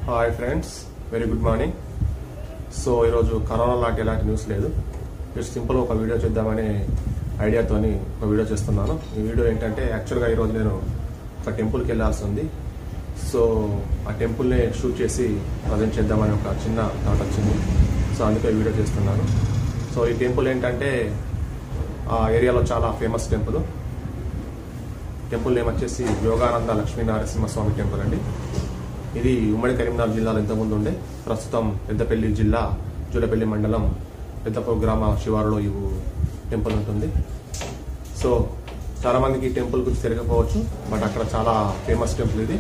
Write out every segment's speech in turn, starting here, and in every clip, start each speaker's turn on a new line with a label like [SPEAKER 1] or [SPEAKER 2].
[SPEAKER 1] Hi friends, very good morning. So ఈరోజు corona లాంటి ఎలాంటి న్యూస్ లేదు. జస్ట్ సింపుల్ ఒక వీడియో చేద్దామనే ఐడియాతోని ఒక వీడియో చేస్తున్నాను. ఈ వీడియో ఏంటంటే యాక్చువల్గా ఈరోజు నేను ఒక టెంపుల్కి వెళ్ళాల్సి ఉంది. సో ఆ టెంపుల్ని షూట్ చేసి ప్రజెంట్ చేద్దామని ఒక చిన్న థాట్ వచ్చింది. సో అందుకే వీడియో చేస్తున్నాను. సో ఈ టెంపుల్ ఏంటంటే ఆ ఏరియాలో చాలా ఫేమస్ టెంపుల్ నేమ్ వచ్చేసి యోగానంద లక్ష్మీ నరసింహస్వామి టెంపుల్ అండి. ఇది ఉమ్మడి కరీంనగర్ జిల్లాలో ఇంతకుముందు ఉండే, ప్రస్తుతం పెద్దపల్లి జిల్లా జూలపల్లి మండలం పెద్దపూర్ గ్రామ శివారులో ఈ టెంపుల్ ఉంటుంది. సో చాలామందికి ఈ టెంపుల్ గురించి తెలియకపోవచ్చు, బట్ అక్కడ చాలా ఫేమస్ టెంపుల్ ఇది.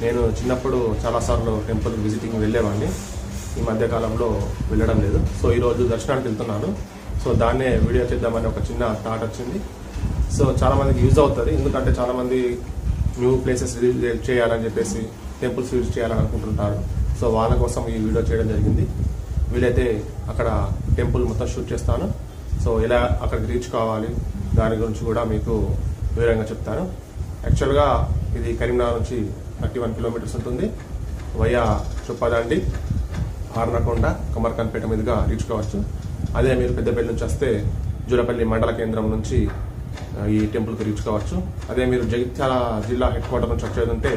[SPEAKER 1] నేను చిన్నప్పుడు చాలాసార్లు టెంపుల్ విజిటింగ్ వెళ్ళేవాడిని, ఈ మధ్యకాలంలో వెళ్ళడం లేదు. సో ఈరోజు దర్శనానికి వెళ్తున్నాను. సో దాన్నే వీడియో చేద్దామని ఒక చిన్న థాట్ వచ్చింది. సో చాలామందికి యూజ్ అవుతుంది, ఎందుకంటే చాలామంది న్యూ ప్లేసెస్ విజిట్ చేయాలని చెప్పేసి టెంపుల్స్ విజిట్ చేయాలని అనుకుంటుంటారు. సో వాళ్ళ కోసం ఈ వీడియో చేయడం జరిగింది. వీలైతే అక్కడ టెంపుల్ మొత్తం షూట్ చేస్తాను. సో ఎలా అక్కడికి రీచ్ కావాలి దాని గురించి కూడా మీకు వివరంగా చెప్తాను. యాక్చువల్గా ఇది కరీంనగర్ నుంచి 31 కిలోమీటర్స్ ఉంటుంది. వయా చుప్పదండి, ఆర్నకొండ, కమర్కన్పేట మీదుగా రీచ్ కావచ్చు. అదే మీరు పెద్దపల్లి నుంచి వస్తే జూలపల్లి మండల కేంద్రం నుంచి ఈ టెంపుల్కి రీచ్ కావచ్చు. అదే మీరు జగిత్యాల జిల్లా హెడ్ క్వార్టర్ నుంచి వచ్చేది ఉంటే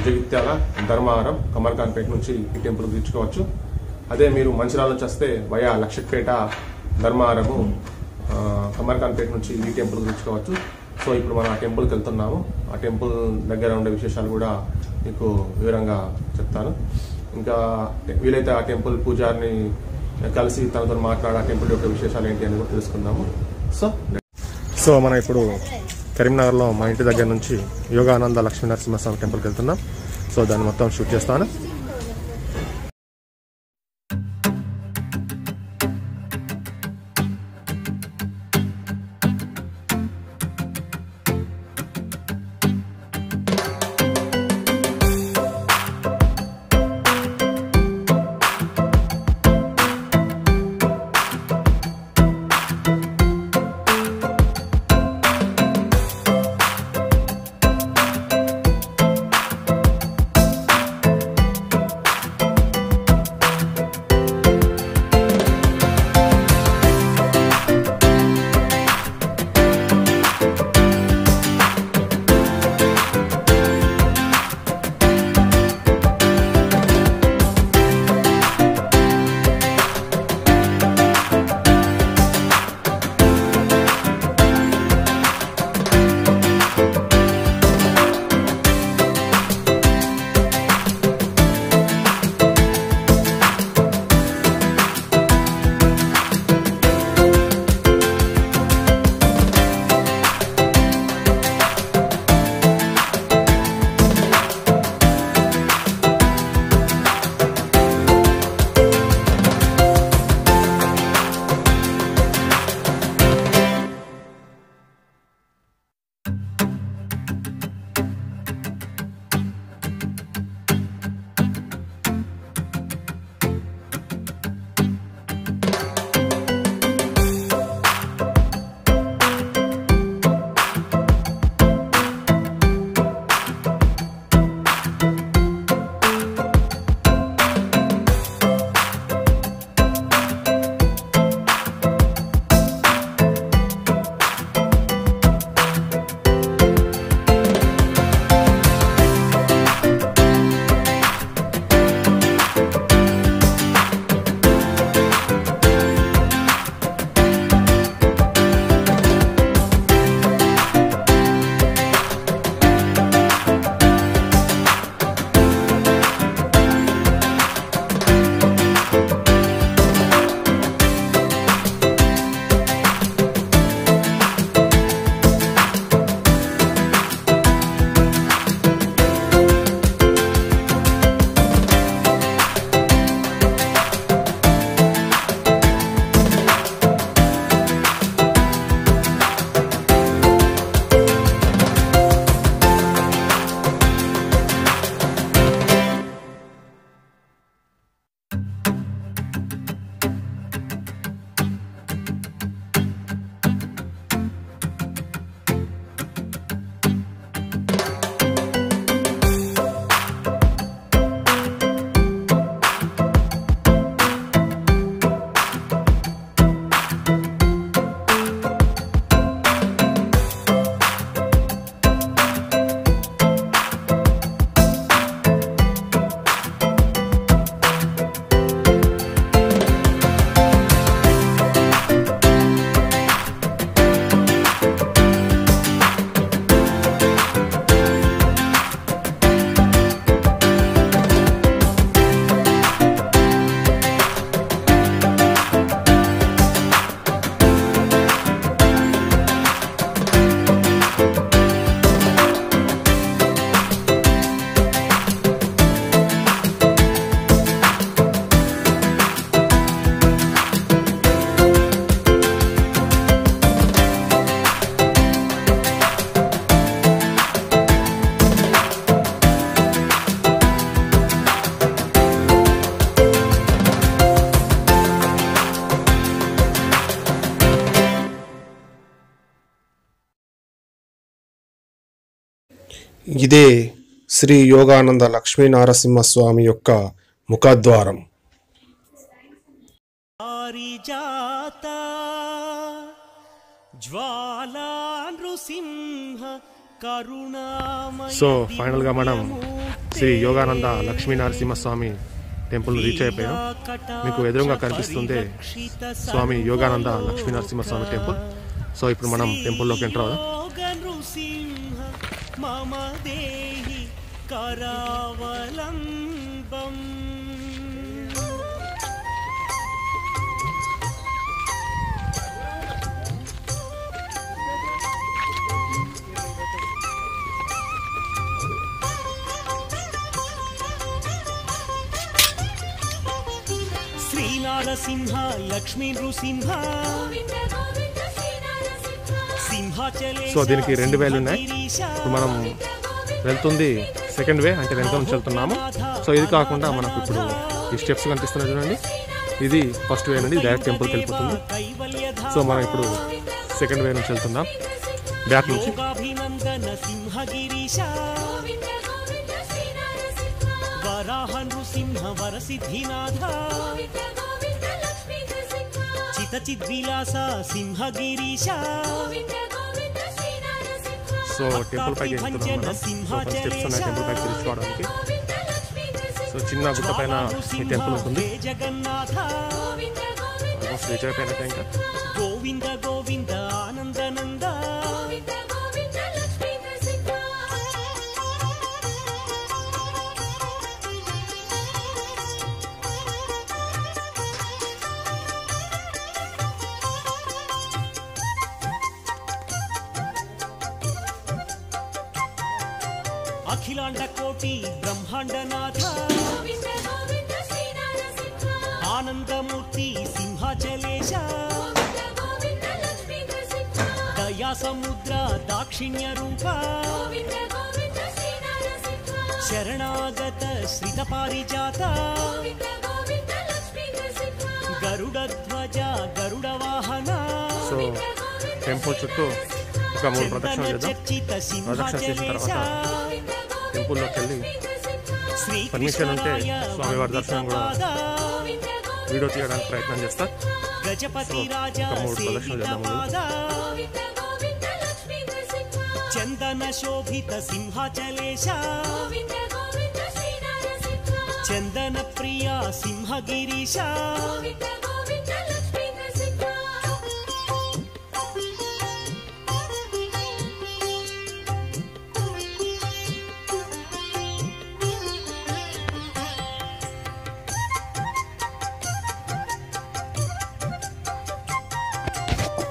[SPEAKER 1] జగిత్యాల, ధర్మవరం, కమర్కాన్పేట నుంచి ఈ టెంపుల్కి రీచ్ కావచ్చు. అదే మీరు మంచిర్యాల నుంచి వస్తే వయా లక్షపేట, ధర్మవరము, కమర్కాన్పేట నుంచి ఈ టెంపుల్కి రీచ్ కావచ్చు. సో ఇప్పుడు మనం ఆ టెంపుల్కి వెళ్తున్నాము. ఆ టెంపుల్ దగ్గర ఉండే విశేషాలు కూడా మీకు వివరంగా చెప్తాను. ఇంకా వీలైతే ఆ టెంపుల్ పూజారిని కలిసి తనతో మాట్లాడి ఆ టెంపుల్ యొక్క విశేషాలు ఏంటి అని కూడా తెలుసుకుందాము. సో మనం ఇప్పుడు కరీంనగర్లో మా ఇంటి దగ్గర నుంచి యోగానంద లక్ష్మీ నరసింహస్వామి టెంపుల్కి వెళ్తున్నాం. సో దాన్ని మొత్తం షూట్ చేస్తాను.
[SPEAKER 2] ఇదే శ్రీ యోగానంద లక్ష్మీ నరసింహస్వామి యొక్క ముఖద్వారం.
[SPEAKER 1] సో ఫైనల్గా మనం శ్రీ యోగానంద లక్ష్మీ నరసింహస్వామి టెంపుల్ రీచ్ అయిపోయాం. మీకు ఎదురుగా కనిపిస్తుంది స్వామి యోగానంద లక్ష్మీ నరసింహస్వామి టెంపుల్. సో ఇప్పుడు మనం టెంపుల్లోకి ఎంటర్ అవుదాం.
[SPEAKER 3] శ్రీనారసింహ లక్ష్మీ నృసింహ.
[SPEAKER 1] సో దీనికి 2 వేలు ఉన్నాయి. ఇప్పుడు మనం వెళ్తుంది సెకండ్ వే, అంటే వెనక నుంచి వెళ్తున్నాము. సో ఇది కాకుండా మనకు ఇప్పుడు ఈ స్టెప్స్ కనిపిస్తున్నాయి చూడండి, ఇది ఫస్ట్ వే నుండి డైరెక్ట్ టెంపుల్కి వెళ్ళిపోతుంది. సో మనం ఇప్పుడు సెకండ్ వే నుంచి వెళ్తున్నాం, బ్యాక్ నుంచి.
[SPEAKER 3] వరాహ నృసింహ వరసిద్ధినాథ చితచిద్విలాస సింహగిరీశ.
[SPEAKER 1] సో టెంపుల్ పైకి వెళ్తున్నాం మనం. స్టెప్స్ ఉన్నాయి టెంపుల్ పైకి తీసుకోవడానికి. సో చిన్న గుట్ట పైన ఈ టెంపుల్ ఉంటుంది. ఆల్మోస్ట్ రీచ్ అయిపోయినట్టే. ఇంకా
[SPEAKER 3] గోవింద గోవింద ఆనందనంద. అఖిలాండ కోటి బ్రహ్మాండనాథ ఆనందమూర్తి సింహాచలేశ. దయా సముద్ర దాక్షిణ్య రూప శరణాగత శ్రిత పారిజాత. గరుడ ధ్వజ గరుడ వాహన.
[SPEAKER 1] సో టెంపుల్ చుట్టూ ఒక 3 ప్రదక్షిణలు చేద్దాం. ప్రదక్షిణ చేసిన తర్వాత టెంపుల్లోకి వెళ్ళి పర్మిషన్ ఉంటే స్వామివారి దర్శనం కూడా వీడియో తీయడానికి ప్రయత్నం చేస్తా.
[SPEAKER 3] గజపతి రాజా
[SPEAKER 1] 3 ప్రదక్షిణలు చేద్దాం.
[SPEAKER 3] చందన శోభిత సింహాచలేశ. చందన ప్రియ సింహగిరీశ.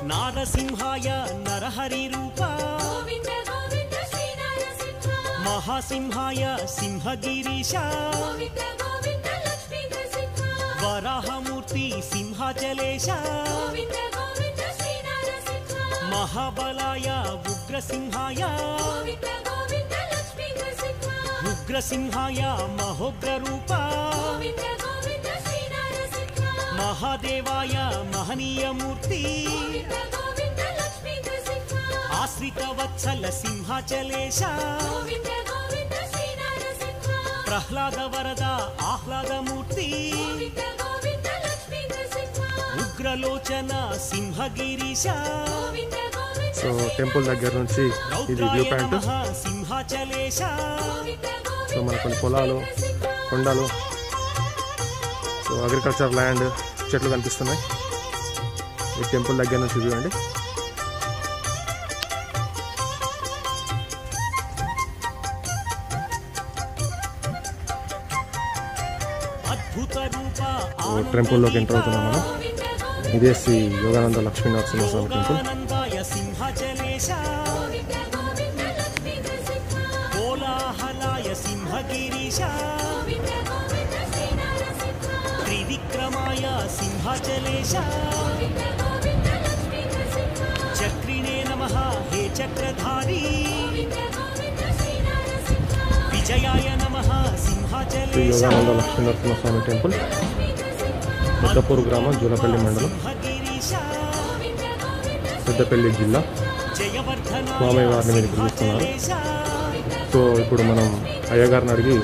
[SPEAKER 3] నారసింహాయ నరహరి రూప మహాసింహాయ సింహగిరీశ. వరాహమూర్తి సింహాచలేశ. మహాబలాయ ఉగ్రసింహాయ. ఉగ్రసింహాయ మహోగ్ర రూప. మహాదేవాయ మహనీయమూర్తి. ఆశ్రిత వత్సల సింహాచలేశ. ప్రహ్లాద వరద ఆహ్లాదమూర్తి. ఉగ్రలోచన సింహగిరీశ.
[SPEAKER 1] సో టెంపుల్ దగ్గర నుంచి ఇది వ్యూ పాయింట్.
[SPEAKER 3] సింహాచలేశ.
[SPEAKER 1] సో మన కొన్ని పొలాలు, కొండలు, సో అగ్రికల్చర్ ల్యాండ్, చెట్లు కనిపిస్తున్నాయి. ఈ టెంపుల్ దగ్గర నుంచి వ్యూ అండి. టెంపుల్లోకి ఎంటర్ అవుతున్నాం మనం. ఇదే శ్రీ యోగానంద లక్ష్మీ నరసింహస్వామి టెంపుల్.
[SPEAKER 3] కోలాహలాయ సింహగిరీశ. త్రివిక్రమాయ సింహాచలేశ. చక్రిణే నమః హే చక్రధారీ. విజయాయ నమః సింహాచలేశ.
[SPEAKER 1] శ్రీ యోగానంద లక్ష్మీ నరసింహస్వామి టెంపుల్, పెద్దపూరు గ్రామం, జూలపల్లి మండలం, పెద్దపల్లి జిల్లా. స్వామి వారిని మీరు పిలుస్తున్నారు. సో ఇప్పుడు మనం అయ్యగారిని అడిగి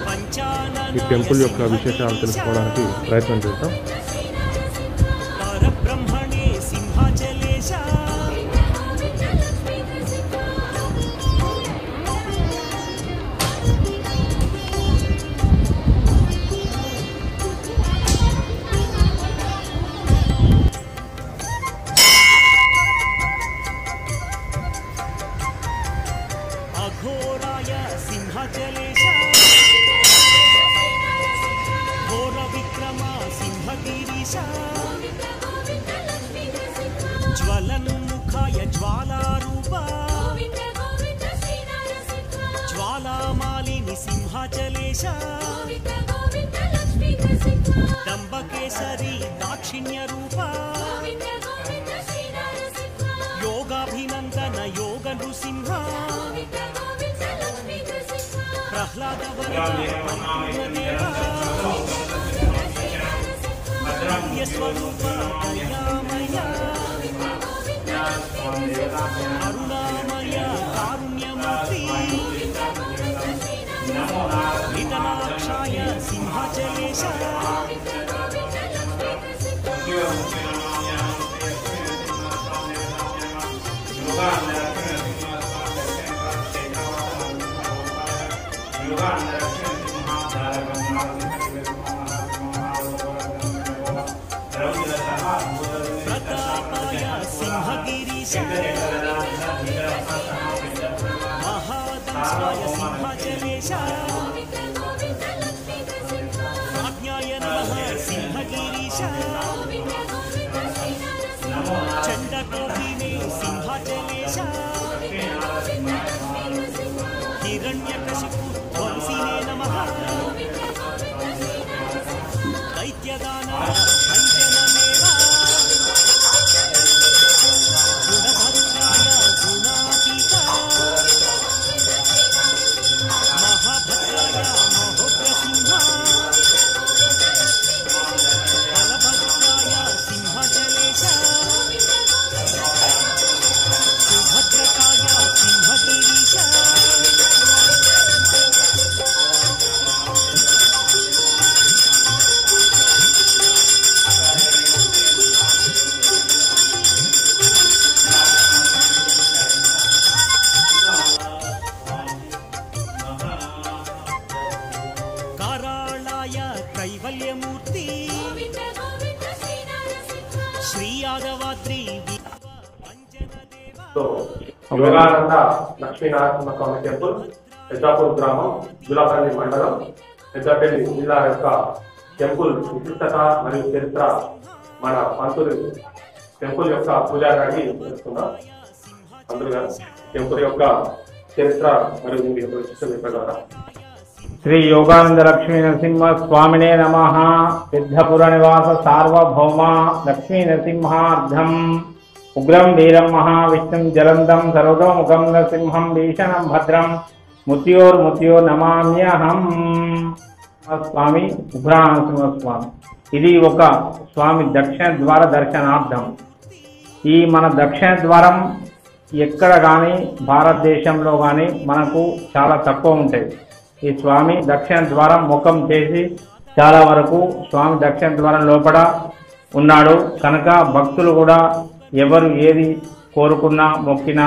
[SPEAKER 1] ఈ టెంపుల్ యొక్క విశేషాలు తెలుసుకోవడానికి ప్రయత్నం చేద్దాం.
[SPEAKER 3] పరబ్రహ్మణే సింహాచలేశ అఘోరాయ సింహాచలేశ ఘోర విక్రమ సింహగిరీశ జ్వలన్ముఖాయ జ్వాలారూప జ్వాలామాలిని సింహాచలేశ దంబకేసరి దాక్షిణ్య రూప యోగాభినందన యోగ నృసింహ ప్రహ్లాద స్వరూప దయామయ అరుణామయ కారుణ్యమూర్తి విఠలాక్షాయ సింహాచలేశ ప్రతాపాయ సింహగిరీశ మహాదంశాయ సింహాచలేశ ఆజ్ఞాయ నమః సింహగిరీశ చండకోపినే సింహాచలేశ హిరణ్యకశిపు వంశినే నమః దైత్యదాన అంజనమేవ గుణభద్రాయ గుణాతీత మహాభద్రాయ మహోగ్రసింహ బలభద్రాయ సింహాచలేశ సుభద్రకాయ సింహగిరీశ కారాళాయ కైవల్యమూర్తి శ్రీ యాదవాద్రి
[SPEAKER 1] సో యోగానంద లక్ష్మీనారసింహ స్వామి టెంపుల్ పెద్దాపూర్ గ్రామం జులాపల్లి మండలం పెద్దపల్లి జిల్లా యొక్క టెంపుల్ విశిష్టత మరియు చరిత్ర మన పంతులు టెంపుల్ యొక్క పూజారి అడిగి తెలుసుకుందాం. పంతులు గారు టెంపుల్ యొక్క చరిత్ర మరియు దీని యొక్క విశిష్టత చెప్పగలరా?
[SPEAKER 4] శ్రీ యోగానంద లక్ష్మీ నరసింహ స్వామినే నమః. సిద్ధపుర నివాస సార్వభౌమ లక్ష్మీ నరసింహార్థం ఉగ్రం వీరం మహావిష్ణుం జలంధం సర్వతోముఖం నరసింహం భీషణం భద్రం ముత్యోర్ముత్యో నమామ్యహం. స్వామి ఉగ్రనరసింహ స్వామి, ఇది ఒక స్వామి దక్షిణ ద్వార దర్శనార్థం. ఈ మన దక్షిణ ద్వారం ఎక్కడ కానీ భారతదేశంలో కానీ మనకు చాలా తక్కువ ఉంటాయి. ఈ స్వామి దక్షిణ ద్వారం ముఖం చేసి చాలా వరకు స్వామి దక్షిణ ద్వారం లోపల ఉన్నాడు కనుక భక్తులు కూడా ఎవరు ఏది కోరుకున్నా మొక్కినా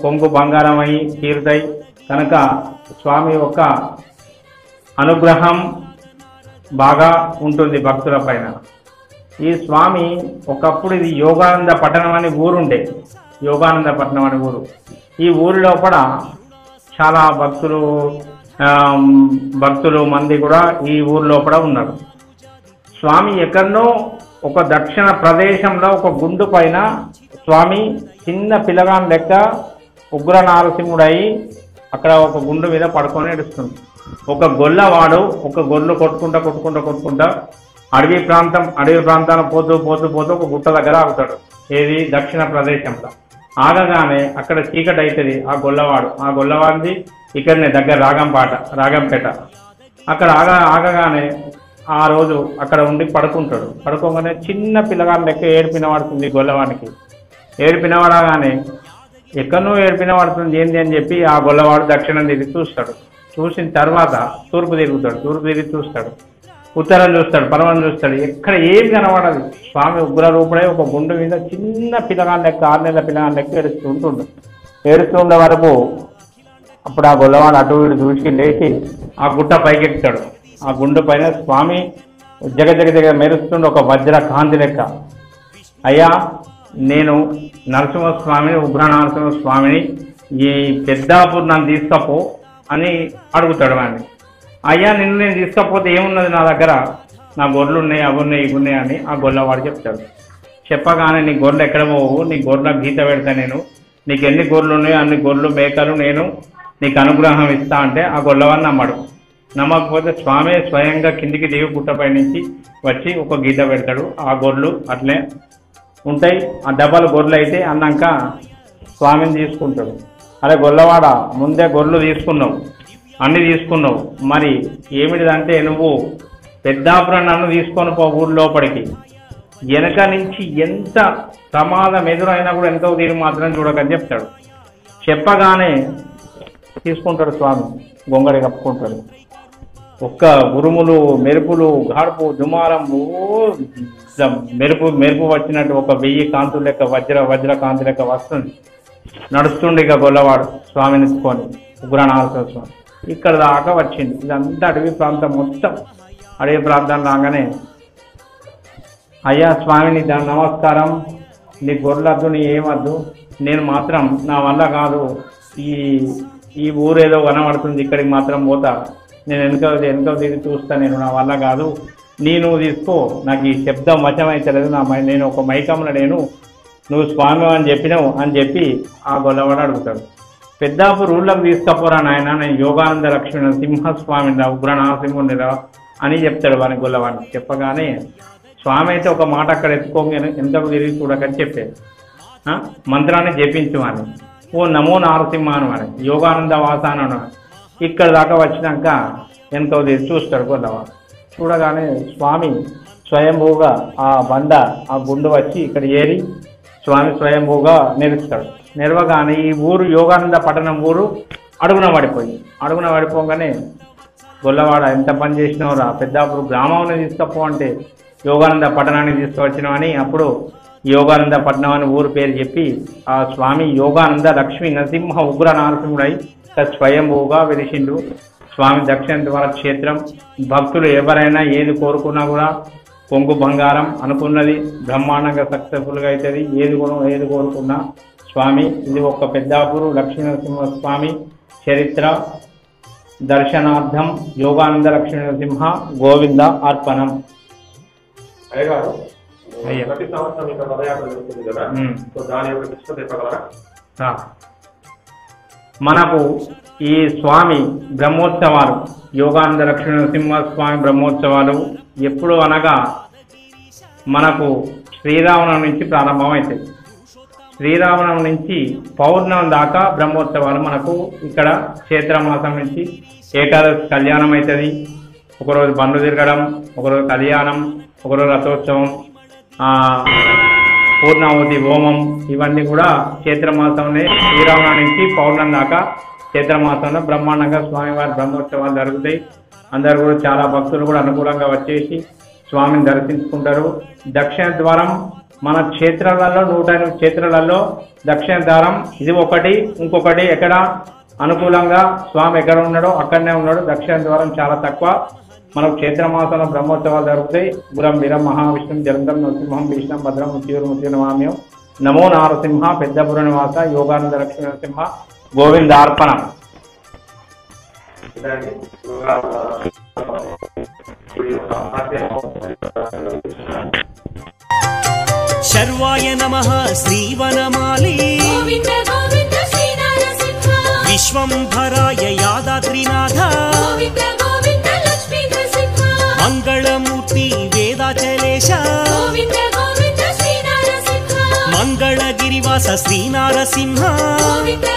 [SPEAKER 4] కొంగు బంగారం అయి తీరుతాయి కనుక స్వామి యొక్క అనుగ్రహం బాగా ఉంటుంది భక్తుల పైన. ఈ స్వామి ఒకప్పుడు ఇది యోగానంద పట్టణం అనే ఊరుండే, యోగానంద పట్టణం అనే ఊరు. ఈ ఊరి లోపల చాలా భక్తులు మంది కూడా ఈ ఊరి లోపల ఉన్నారు. స్వామి ఎక్కడనో ఒక దక్షిణ ప్రదేశంలో ఒక గుండు పైన స్వామి చిన్న పిల్లగాన్ లెక్క ఉగ్ర నారసింహుడై అక్కడ ఒక గుండు మీద పడుకొని ఏడుస్తుంది. ఒక గొల్లవాడు ఒక గొర్రెలు కొట్టుకుంటా అడవి ప్రాంతాన్ని పోతూ ఒక గుట్ట దగ్గర ఆగుతాడు. ఏది దక్షిణ ప్రదేశంలో ఆగగానే అక్కడ చీకటి అవుతుంది. ఆ గొల్లవాడిది ఇక్కడనే దగ్గర రాగంపేట అక్కడ ఆగగానే ఆ రోజు అక్కడ ఉండి పడుకోగానే చిన్న పిల్లగాని లెక్క ఏడిపినవాడుతుంది. గొల్లవాడికి ఏడిపినవాడగానే ఎక్కడనో ఏడిపిన పడుతుంది ఏంది అని చెప్పి ఆ గొల్లవాడు దక్షిణం తిరిగి చూస్తాడు. చూసిన తర్వాత తూర్పు తిరుగుతాడు. తూర్పు తిరిగి చూస్తాడు, ఉత్తరం చూస్తాడు, పరమం చూస్తాడు. ఎక్కడ ఏం కనబడదు. స్వామి ఉగ్ర రూపుడై ఒక గుండు మీద చిన్న పిల్లగాని లెక్క 6 నెలల పిల్లగాని లెక్క ఏడుస్తుంటుండు. ఏడుస్తుండే వరకు అప్పుడు ఆ గొల్లవాడు అటు ఇటు చూసి లేచి ఆ గుట్ట పైకెక్కుతాడు. ఆ గుండు పైన స్వామి జగ మెరుస్తుండే ఒక వజ్ర కాంతి లెక్క. అయ్యా, నేను నరసింహస్వామిని, ఉగ్ర నరసింహస్వామిని, ఈ పెద్దాపూర్ నన్ను తీసుకపో అని అడుగుతాడు వాడిని. అయ్యా, నిన్ను నేను తీసుకపోతే ఏమున్నది నా దగ్గర, నా గొర్రెలు ఉన్నాయి, అవి ఉన్నాయి, ఇవి ఉన్నాయి అని ఆ గొల్లవాడు చెప్తాడు. చెప్పగానే నీ గొర్రెలు ఎక్కడ పోవు, నీ గొర్రెలకు గీత పెడతా నేను, నీకు ఎన్ని గొర్రెలు ఉన్నాయో అన్ని గొర్రెలు మేకలు నేను నీకు అనుగ్రహం ఇస్తా అంటే ఆ గొల్లవాడిని నమ్మడు. నమ్మకపోతే స్వామి స్వయంగా కిందికి దిగి గుట్టపై నుంచి వచ్చి ఒక గీత పెడతాడు. ఆ గొర్రెలు అట్లే ఉంటాయి. ఆ డబ్బాలు గొర్రెలు అయితే అన్నాక స్వామిని తీసుకుంటాడు. అరే గొల్లవాడ, ముందే గొర్రెలు తీసుకున్నావు, అన్ని తీసుకున్నావు, మరి ఏమిటిదంటే నువ్వు పెద్దాపురం నన్ను తీసుకొని పో ఊరి లోపలికి. వెనక నుంచి ఎంత ప్రమాదం ఎదురైనా కూడా ఎంతో తీరు మాత్రం చూడకని చెప్తాడు. చెప్పగానే తీసుకుంటాడు స్వామి, గొంగడి కప్పుకుంటాడు. ఒక్క ఉరుములు, మెరుపులు, గాడుపు, దుమారం, మెరుపు వచ్చినట్టు ఒక 1000 కాంతులు లెక్క వజ్ర కాంతి లెక్క వస్తుంది. నడుస్తుండే ఇక గొల్లవాడు స్వామిని ఎత్తుకొని, ఉగ్రనారసింహ స్వామి ఇక్కడ దాకా వచ్చింది. ఇదంతా అడవి ప్రాంతం, మొత్తం అడవి ప్రాంతం రాగానే అయ్యా స్వామిని నమస్కారం, నీ గొర్రెలద్దు, నీ ఏమద్దు, నేను మాత్రం నా వల్ల కాదు, ఈ ఊరేదో కనబడుతుంది, ఇక్కడికి మాత్రం పోతా, నేను వెనుక తిరిగి చూస్తా, నేను నా వల్ల కాదు, నువ్వు తీసుకో, నాకు ఈ శబ్దం వశమైతలేదు, నేను ఒక మైకంలో లేను, నువ్వు స్వామి అని చెప్పినావు అని చెప్పి ఆ గొల్లవాడు అడుగుతాడు. పెద్దాపూర్ ఊళ్ళకి తీసుకపోరా నాయన, నేను యోగానంద లక్ష్మీ సింహస్వామిని రా, ఉగ్ర నరసింహుని రా అని చెప్తాడు వాని గొల్లవాడిని. చెప్పగానే స్వామి అయితే ఒక మాట అక్కడ ఎత్తుకోగా ఎంతకు తిరిగి చూడకని చెప్పాడు. మంత్రాన్ని జపించు అని, ఓ నమో నారసింహాను అని, యోగానంద వాసాను అని. ఇక్కడ దాకా వచ్చినాక వెనక తిరిగి చూస్తాడు గొల్లవాడు. చూడగానే స్వామి స్వయంభూగా ఆ బండ, ఆ గుండు వచ్చి ఇక్కడ ఏరి స్వామి స్వయంభూగా నిలుస్తాడు. నిలవగానే ఈ ఊరు యోగానంద పట్టణం ఊరు అడుగున పడిపోగానే గొల్లవాడ ఎంత పని చేసినావురా, పెద్దాపురం గ్రామాన్ని తీసుకపో అంటే యోగానంద పట్టణాన్ని తీసుకువచ్చినామని అప్పుడు యోగానంద పట్టణం అని ఊరు పేరు చెప్పి ఆ స్వామి యోగానంద లక్ష్మీ నరసింహ ఉగ్ర నరసింహుడై స్వయంభూగా వెలిసిండు. స్వామి దక్షిణ ద్వార క్షేత్రం. భక్తులు ఎవరైనా ఏది కోరుకున్నా కూడా కొంగు బంగారం అనుకున్నది బ్రహ్మాండంగా సక్సెస్ఫుల్గా అవుతుంది. ఏది కోరుకున్నా స్వామి. ఇది ఒక పెద్దాపూరు లక్ష్మీ నరసింహ స్వామి చరిత్ర దర్శనార్థం యోగానంద లక్ష్మీ నరసింహ గోవింద అర్పణం.
[SPEAKER 1] అయ్యగారు, ప్రతి సంవత్సరం ఇక్కడ పదయాత్ర జరుగుతుంది కదా, సో దాని యొక్క విశిష్టత చెప్పగలరా?
[SPEAKER 4] మనకు ఈ స్వామి బ్రహ్మోత్సవాలు, యోగానంద లక్ష్మీ నరసింహ స్వామి బ్రహ్మోత్సవాలు ఎప్పుడు అనగా మనకు శ్రీరామనవమి నుంచి ప్రారంభమవుతాయి. శ్రీరామనవమి నుంచి పౌర్ణమి దాకా బ్రహ్మోత్సవాలు మనకు ఇక్కడ చైత్రమాసం నుంచి ఏకాదశి కళ్యాణం అవుతుంది. ఒకరోజు బండ్లు తిరగడం, ఒకరోజు కళ్యాణం, ఒకరోజు రథోత్సవం, పూర్ణావతి హోమం, ఇవన్నీ కూడా చైత్రమాసంలో శ్రీరామనవమి నుంచి పౌర్ణమి దాకా చైత్రమాసంలో బ్రహ్మాండంగా స్వామివారి బ్రహ్మోత్సవాలు జరుగుతాయి. అందరు కూడా చాలా భక్తులు కూడా అనుకూలంగా వచ్చేసి స్వామిని దర్శించుకుంటారు. దక్షిణ ద్వారం మన క్షేత్రాలలో 108 క్షేత్రాలలో దక్షిణ ద్వారం ఇది ఒకటి. ఇంకొకటి ఎక్కడ అనుకూలంగా స్వామి ఎక్కడ ఉన్నాడో అక్కడనే ఉన్నాడు. దక్షిణ ద్వారం చాలా తక్కువ. మనకు క్షేత్రమాసంలో బ్రహ్మోత్సవాలు జరుగుతాయి. గురం వీరం మహావిష్ణుం జలంధం నరసింహం భీష్ణం భద్రం ముత్యూర్ముత్యునమామ్యం నమో నారసింహ పెద్దపుర నివాస యోగానంద లక్ష్మీ నరసింహ గోవిందార్పణం.
[SPEAKER 3] శర్వాయ నమః శ్రీవనమాలి
[SPEAKER 5] గోవింద గోవింద శ్రీ నరసింహ
[SPEAKER 3] విశ్వంభరాయ యాదాద్రినాథ
[SPEAKER 5] గోవింద గోవింద లక్ష్మీ నరసింహ
[SPEAKER 3] మంగళమూర్తి వేదాచలేశ
[SPEAKER 5] గోవింద గోవింద శ్రీ నరసింహ
[SPEAKER 3] మంగళగిరివాస శ్రీనారసింహ
[SPEAKER 5] గోవింద